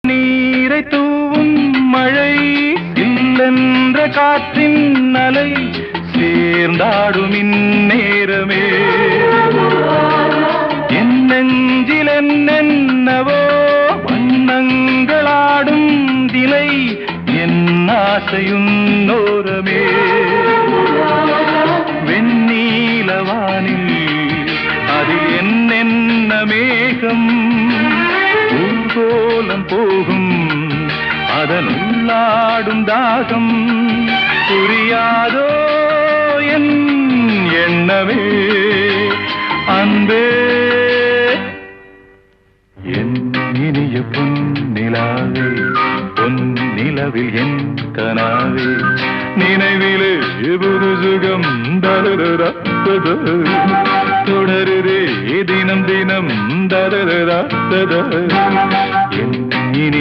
நீரை தூவும் மழை இல்லென்ற காற்றின் அலை சேர்ந்தாடும் இந்நேரமே என் நெஞ்சில் என்னென்னவோ வண்ணங்களாடும் திலை என் ஆசையும் நோரமே வெண்ணீலவானில் அதில் என்னென்ன மேகம் ஊர்கோலம் போகும் அதனுள்ளாடும் தாகம் புரியாதோ என் எண்ணமே அன்பே என் இனிய பொன்னிலாவே பொன்னிலவில் என் கனாவே நினைவிலே புது சுகம் தொடருதே தினம் தினம் என்